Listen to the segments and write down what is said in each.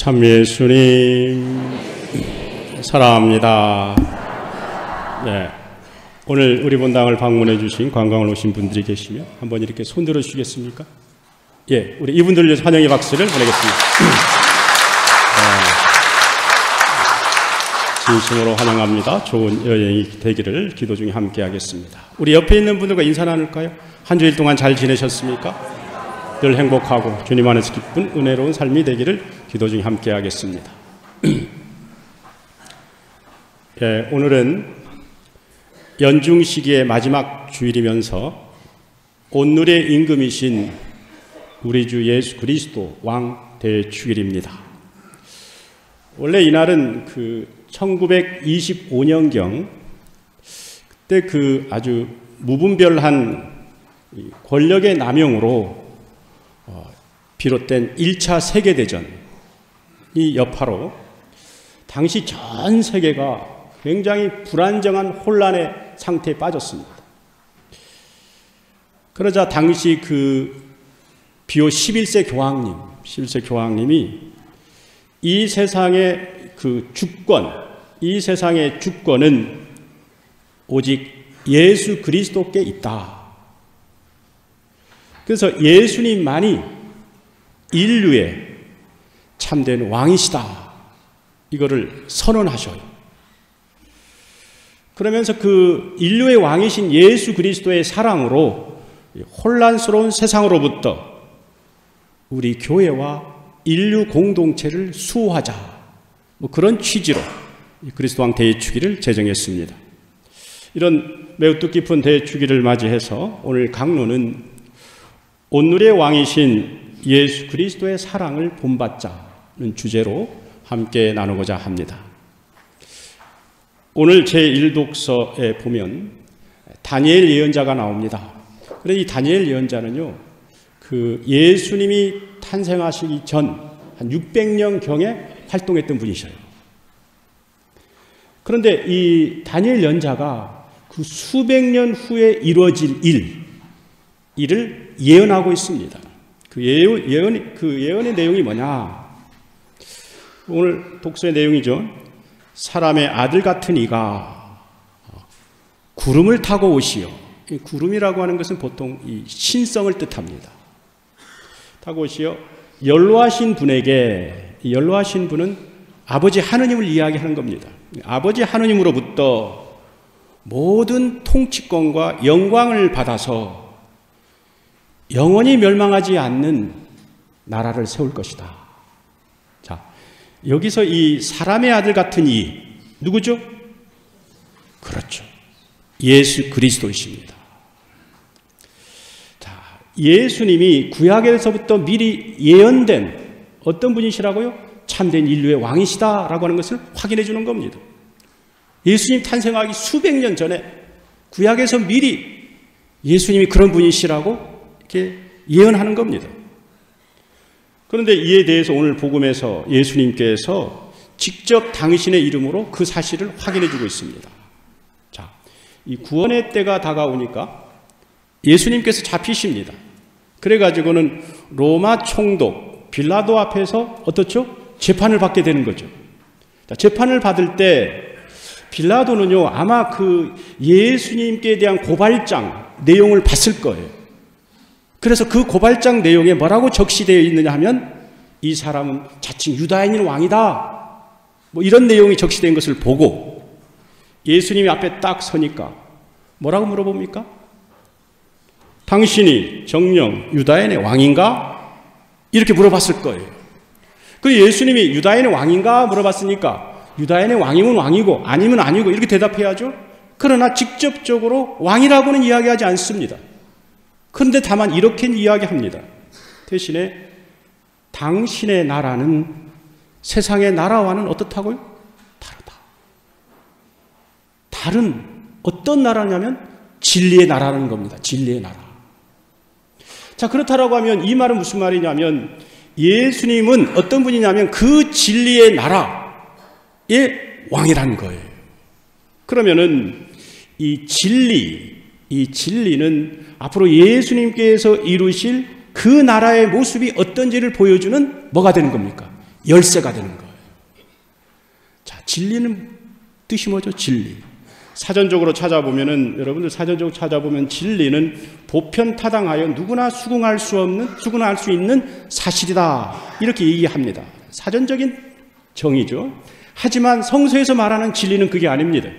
참 예수님 사랑합니다. 네, 오늘 우리 본당을 방문해 주신 관광을 오신 분들이 계시면 한번 이렇게 손 들어 주시겠습니까? 예, 우리 이분들을 위해서 환영의 박수를 보내겠습니다. 진심으로 환영합니다. 좋은 여행이 되기를 기도 중에 함께 하겠습니다. 우리 옆에 있는 분들과 인사 나눌까요? 한 주일 동안 잘 지내셨습니까? 늘 행복하고 주님 안에서 기쁜 은혜로운 삶이 되기를 기도 중에 함께 하겠습니다. 예, 오늘은 연중 시기의 마지막 주일이면서 온누리의 임금이신 우리 주 예수 그리스도 왕 대축일입니다. 원래 이날은 1925년경 그때 아주 무분별한 권력의 남용으로 비롯된 1차 세계대전이 여파로 당시 전 세계가 굉장히 불안정한 혼란의 상태에 빠졌습니다. 그러자 당시 비오 11세 교황님이 이 세상의 이 세상의 주권은 오직 예수 그리스도께 있다. 그래서 예수님만이 인류의 참된 왕이시다. 이거를 선언하셔요. 그러면서 인류의 왕이신 예수 그리스도의 사랑으로 혼란스러운 세상으로부터 우리 교회와 인류 공동체를 수호하자. 그런 취지로 그리스도 왕 대축일을 제정했습니다. 이런 매우 뜻깊은 대축일을 맞이해서 오늘 강론은 온누리의 왕이신 예수 그리스도의 사랑을 본받자는 주제로 함께 나누고자 합니다. 오늘 제1독서에 보면 다니엘 예언자가 나옵니다. 그런데 이 다니엘 예언자는요, 예수님이 탄생하시기 전 한 600년경에 활동했던 분이셔요. 그런데 이 다니엘 예언자가 수백 년 후에 이루어질 일을 예언하고 있습니다. 예언의 내용이 뭐냐? 오늘 독서의 내용이죠. 사람의 아들 같은 이가 구름을 타고 오시어. 구름이라고 하는 것은 보통 이 신성을 뜻합니다. 타고 오시어 연로하신 분에게, 연로하신 분은 아버지 하느님을 이야기하는 겁니다. 아버지 하느님으로부터 모든 통치권과 영광을 받아서 영원히 멸망하지 않는 나라를 세울 것이다. 자, 여기서 이 사람의 아들 같은 이 누구죠? 그렇죠. 예수 그리스도이십니다. 자, 예수님이 구약에서부터 미리 예언된 어떤 분이시라고요? 참된 인류의 왕이시다라고 하는 것을 확인해 주는 겁니다. 예수님 탄생하기 수백 년 전에 구약에서 미리 예수님이 그런 분이시라고 이렇게 예언하는 겁니다. 그런데 이에 대해서 오늘 복음에서 예수님께서 직접 당신의 이름으로 그 사실을 확인해 주고 있습니다. 자, 이 구원의 때가 다가오니까 예수님께서 잡히십니다. 그래가지고는 로마 총독 빌라도 앞에서 어떻죠? 재판을 받게 되는 거죠. 자, 재판을 받을 때 빌라도는요, 아마 예수님께 대한 고발장 내용을 봤을 거예요. 그래서 그 고발장 내용에 뭐라고 적시되어 있느냐 하면 이 사람은 자칭 유다인인 왕이다. 이런 내용이 적시된 것을 보고 예수님이 앞에 딱 서니까 뭐라고 물어봅니까? 당신이 정녕 유다인의 왕인가? 이렇게 물어봤을 거예요. 그 예수님이 유다인의 왕인가 물어봤으니까 유다인의 왕이면 왕이고 아니면 아니고 이렇게 대답해야죠. 그러나 직접적으로 왕이라고는 이야기하지 않습니다. 그런데 다만 이렇게 이야기합니다. 대신에 당신의 나라는 세상의 나라와는 어떻다고요? 다르다. 다른 어떤 나라냐면 진리의 나라라는 겁니다. 진리의 나라. 자, 그렇다라고 하면 이 말은 무슨 말이냐면 예수님은 어떤 분이냐면 그 진리의 나라의 왕이라는 거예요. 그러면은 이 진리는 앞으로 예수님께서 이루실 그 나라의 모습이 어떤지를 보여주는 뭐가 되는 겁니까? 열쇠가 되는 거예요. 자, 진리는 뜻이 뭐죠? 진리. 사전적으로 찾아보면은, 여러분들 사전적으로 찾아보면 진리는 보편타당하여 누구나 수긍할 수 있는 사실이다, 이렇게 얘기합니다. 사전적인 정의죠. 하지만 성서에서 말하는 진리는 그게 아닙니다.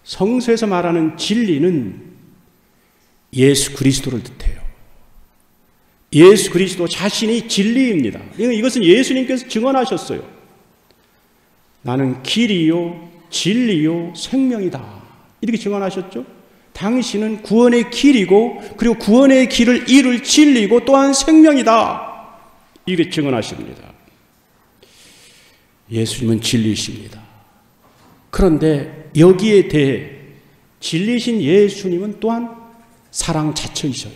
성서에서 말하는 진리는 예수 그리스도를 뜻해요. 예수 그리스도 자신이 진리입니다. 이것은 예수님께서 증언하셨어요. 나는 길이요 진리요 생명이다, 이렇게 증언하셨죠. 당신은 구원의 길이고, 그리고 구원의 길을 이룰 진리고 또한 생명이다, 이렇게 증언하십니다. 예수님은 진리이십니다. 그런데 여기에 대해 진리신 예수님은 또한 사랑 자체이셔요.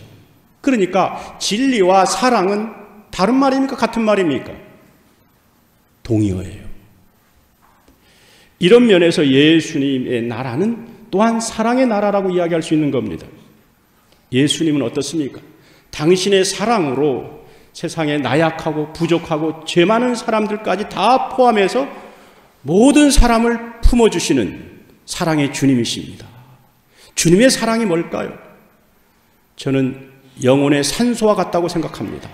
그러니까 진리와 사랑은 다른 말입니까? 같은 말입니까? 동의어예요. 이런 면에서 예수님의 나라는 또한 사랑의 나라라고 이야기할 수 있는 겁니다. 예수님은 어떻습니까? 당신의 사랑으로 세상에 나약하고 부족하고 죄 많은 사람들까지 다 포함해서 모든 사람을 품어주시는 사랑의 주님이십니다. 주님의 사랑이 뭘까요? 저는 영혼의 산소와 같다고 생각합니다.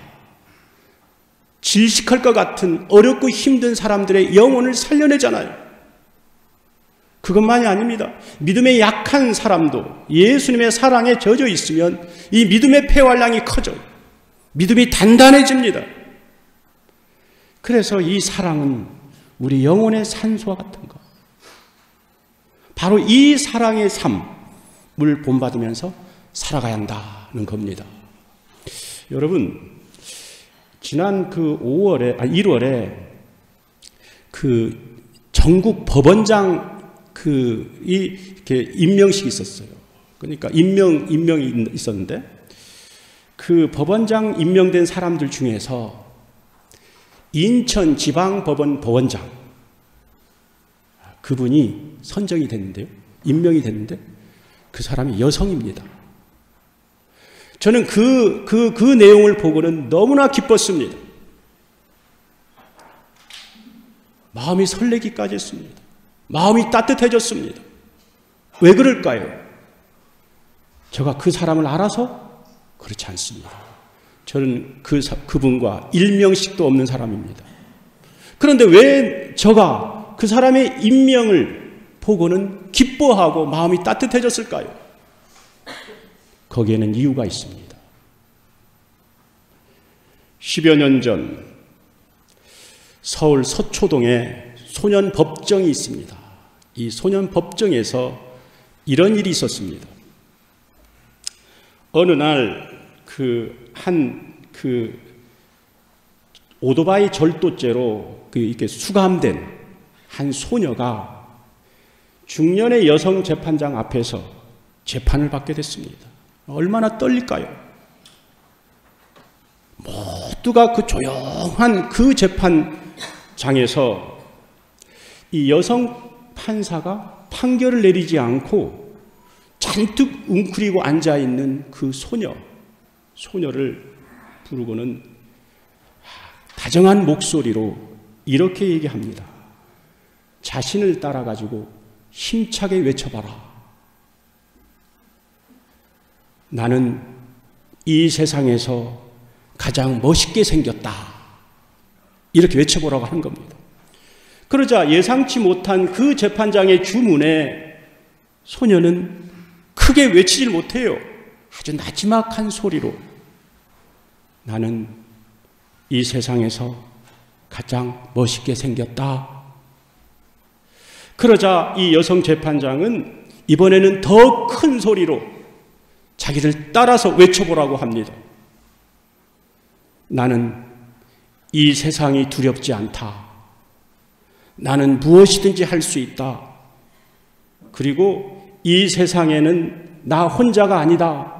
질식할 것 같은 어렵고 힘든 사람들의 영혼을 살려내잖아요. 그것만이 아닙니다. 믿음의 약한 사람도 예수님의 사랑에 젖어 있으면 이 믿음의 폐활량이 커져요. 믿음이 단단해집니다. 그래서 이 사랑은 우리 영혼의 산소와 같은 것, 바로 이 사랑의 삶을 본받으면서 살아가야 한다는 겁니다. 여러분, 지난 1월에 전국 법원장 이렇게 임명식이 있었어요. 그러니까 임명이 있었는데, 그 법원장 임명된 사람들 중에서 인천지방법원 법원장, 그분이 선정이 됐는데요. 임명이 됐는데 그 사람이 여성입니다. 저는 그 내용을 보고는 너무나 기뻤습니다. 마음이 설레기까지 했습니다. 마음이 따뜻해졌습니다. 왜 그럴까요? 제가 그 사람을 알아서? 그렇지 않습니다. 저는 그분과 일명씩도 없는 사람입니다. 그런데 왜 제가 그 사람의 임명을 보고는 기뻐하고 마음이 따뜻해졌을까요? 거기에는 이유가 있습니다. 10여 년 전 서울 서초동에 소년법정이 있습니다. 이 소년법정에서 이런 일이 있었습니다. 어느 날 오토바이 절도죄로 이렇게 수감된 한 소녀가 중년의 여성 재판장 앞에서 재판을 받게 됐습니다. 얼마나 떨릴까요? 모두가 그 조용한 그 재판장에서 이 여성 판사가 판결을 내리지 않고 잔뜩 웅크리고 앉아있는 그 소녀를 부르고는 다정한 목소리로 이렇게 얘기합니다. 자신을 따라가지고 힘차게 외쳐봐라. 나는 이 세상에서 가장 멋있게 생겼다. 이렇게 외쳐보라고 하는 겁니다. 그러자 예상치 못한 그 재판장의 주문에 소녀는 크게 외치질 못해요. 아주 나지막한 소리로 나는 이 세상에서 가장 멋있게 생겼다. 그러자 이 여성 재판장은 이번에는 더 큰 소리로 자기를 따라서 외쳐보라고 합니다. 나는 이 세상이 두렵지 않다. 나는 무엇이든지 할 수 있다. 그리고 이 세상에는 나 혼자가 아니다.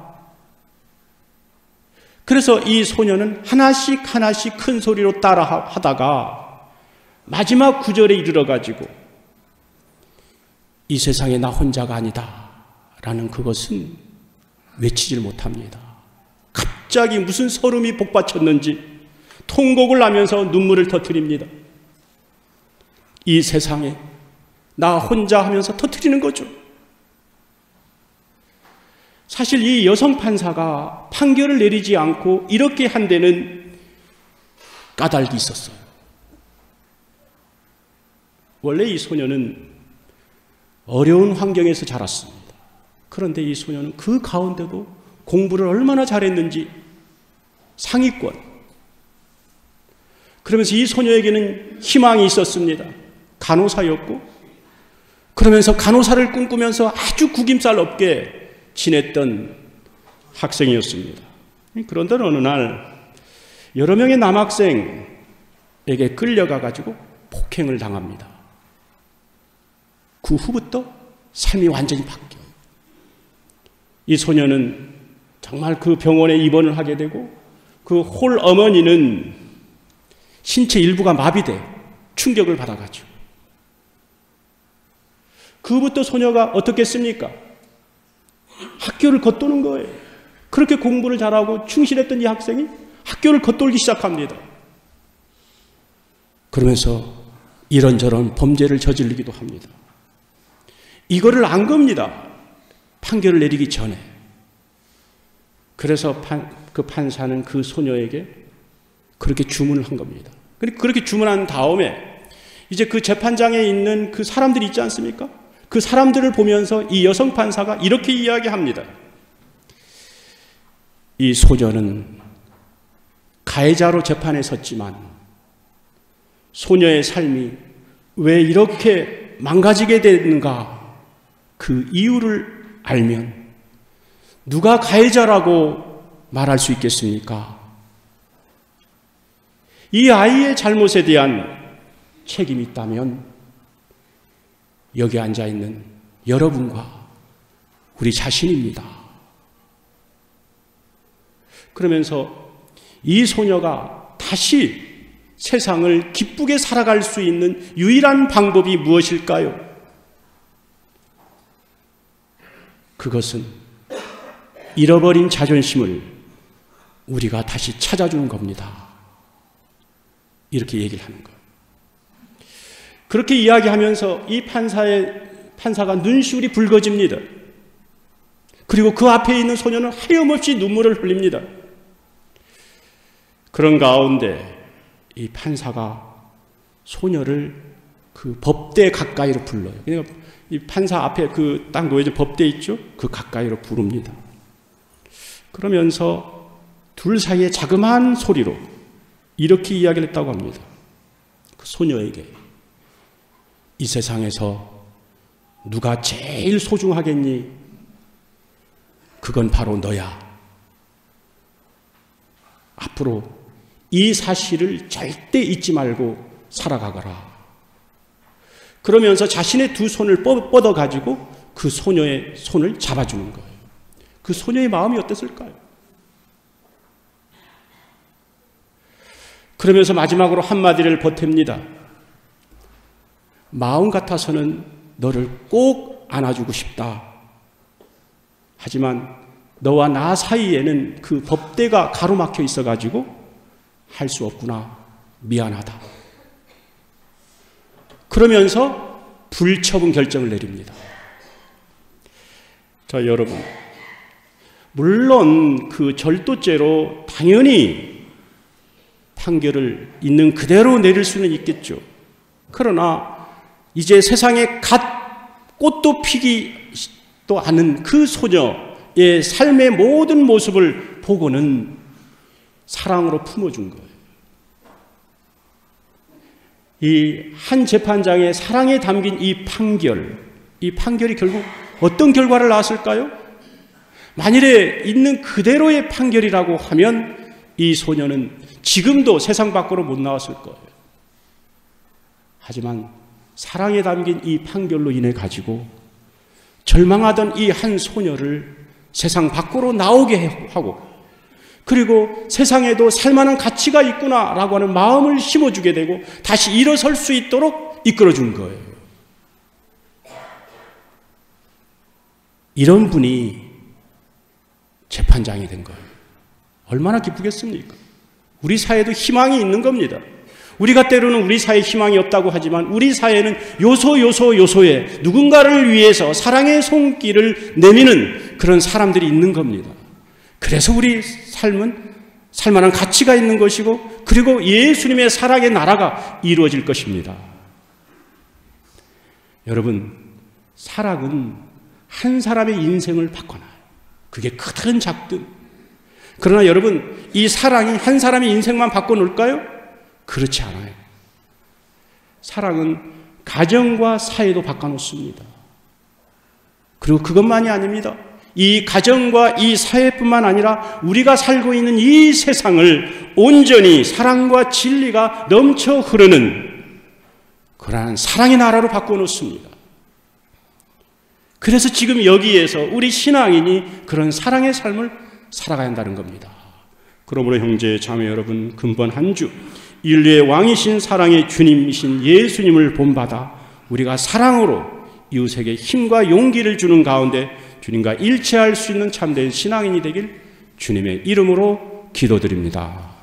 그래서 이 소녀는 하나씩 큰 소리로 따라 하다가 마지막 구절에 이르러가지고 이 세상에 나 혼자가 아니다 라는 그것은 외치질 못합니다. 갑자기 무슨 서름이 복받쳤는지 통곡을 하면서 눈물을 터뜨립니다. 이 세상에 나 혼자 하면서 터뜨리는 거죠. 사실 이 여성 판사가 판결을 내리지 않고 이렇게 한 데는 까닭이 있었어요. 원래 이 소녀는 어려운 환경에서 자랐습니다. 그런데 이 소녀는 그 가운데도 공부를 얼마나 잘했는지 상위권. 그러면서 이 소녀에게는 희망이 있었습니다. 간호사였고, 그러면서 간호사를 꿈꾸면서 아주 구김살 없게 지냈던 학생이었습니다. 그런데 어느 날 여러 명의 남학생에게 끌려가가지고 폭행을 당합니다. 그 후부터 삶이 완전히 바뀌어요. 이 소녀는 정말 그 병원에 입원을 하게 되고, 그 홀 어머니는 신체 일부가 마비돼 충격을 받아가지고, 그부터 소녀가 어떻게 했습니까? 학교를 겉도는 거예요. 그렇게 공부를 잘하고 충실했던 이 학생이 학교를 겉돌기 시작합니다. 그러면서 이런저런 범죄를 저지르기도 합니다. 이거를 안 겁니다. 판결을 내리기 전에. 그래서 그 판사는 그 소녀에게 그렇게 주문을 한 겁니다. 그렇게 주문한 다음에 이제 그 재판장에 있는 그 사람들이 있지 않습니까? 그 사람들을 보면서 이 여성 판사가 이렇게 이야기합니다. 이 소녀는 가해자로 재판에 섰지만 소녀의 삶이 왜 이렇게 망가지게 됐는가, 그 이유를 알면 누가 가해자라고 말할 수 있겠습니까? 이 아이의 잘못에 대한 책임이 있다면 여기 앉아있는 여러분과 우리 자신입니다. 그러면서 이 소녀가 다시 세상을 기쁘게 살아갈 수 있는 유일한 방법이 무엇일까요? 그것은 잃어버린 자존심을 우리가 다시 찾아주는 겁니다. 이렇게 얘기를 하는 거예요. 그렇게 이야기하면서 이 판사가 눈시울이 붉어집니다. 그리고 그 앞에 있는 소녀는 하염없이 눈물을 흘립니다. 그런 가운데 이 판사가 소녀를 그 법대 가까이로 불러요. 그러니까 이 판사 앞에 그 딱 놓여진 법대 있죠? 그 가까이로 부릅니다. 그러면서 둘 사이에 자그마한 소리로 이렇게 이야기를 했다고 합니다. 그 소녀에게 이 세상에서 누가 제일 소중하겠니? 그건 바로 너야. 앞으로 이 사실을 절대 잊지 말고 살아가거라. 그러면서 자신의 두 손을 뻗어가지고 그 소녀의 손을 잡아주는 거예요. 그 소녀의 마음이 어땠을까요? 그러면서 마지막으로 한마디를 보탭니다. 마음 같아서는 너를 꼭 안아주고 싶다. 하지만 너와 나 사이에는 그 법대가 가로막혀 있어가지고 할 수 없구나. 미안하다. 그러면서 불처분 결정을 내립니다. 자, 여러분, 물론 그 절도죄로 당연히 판결을 있는 그대로 내릴 수는 있겠죠. 그러나 이제 세상에 갓 꽃도 피기도 않은 그 소녀의 삶의 모든 모습을 보고는 사랑으로 품어준 거예요. 이 한 재판장의 사랑에 담긴 이 판결이 결국 어떤 결과를 낳았을까요? 만일에 있는 그대로의 판결이라고 하면 이 소녀는 지금도 세상 밖으로 못 나왔을 거예요. 하지만 사랑에 담긴 이 판결로 인해 가지고 절망하던 이 한 소녀를 세상 밖으로 나오게 하고, 그리고 세상에도 살만한 가치가 있구나라고 하는 마음을 심어주게 되고 다시 일어설 수 있도록 이끌어준 거예요. 이런 분이 재판장이 된 거예요. 얼마나 기쁘겠습니까? 우리 사회도 희망이 있는 겁니다. 우리가 때로는 우리 사회에 희망이 없다고 하지만 우리 사회는 요소에 누군가를 위해서 사랑의 손길을 내미는 그런 사람들이 있는 겁니다. 그래서 우리 삶은 살만한 가치가 있는 것이고 그리고 예수님의 사랑의 나라가 이루어질 것입니다. 여러분, 사랑은 한 사람의 인생을 바꿔놔요. 그게 크든 작든. 그러나 여러분, 이 사랑이 한 사람의 인생만 바꿔놓을까요? 그렇지 않아요. 사랑은 가정과 사회도 바꿔놓습니다. 그리고 그것만이 아닙니다. 이 가정과 이 사회뿐만 아니라 우리가 살고 있는 이 세상을 온전히 사랑과 진리가 넘쳐 흐르는 그러한 사랑의 나라로 바꿔놓습니다. 그래서 지금 여기에서 우리 신앙인이 그런 사랑의 삶을 살아가야 한다는 겁니다. 그러므로 형제 자매 여러분, 금번 한 주 인류의 왕이신 사랑의 주님이신 예수님을 본받아 우리가 사랑으로 이웃에게 힘과 용기를 주는 가운데 주님과 일치할 수 있는 참된 신앙인이 되길 주님의 이름으로 기도드립니다.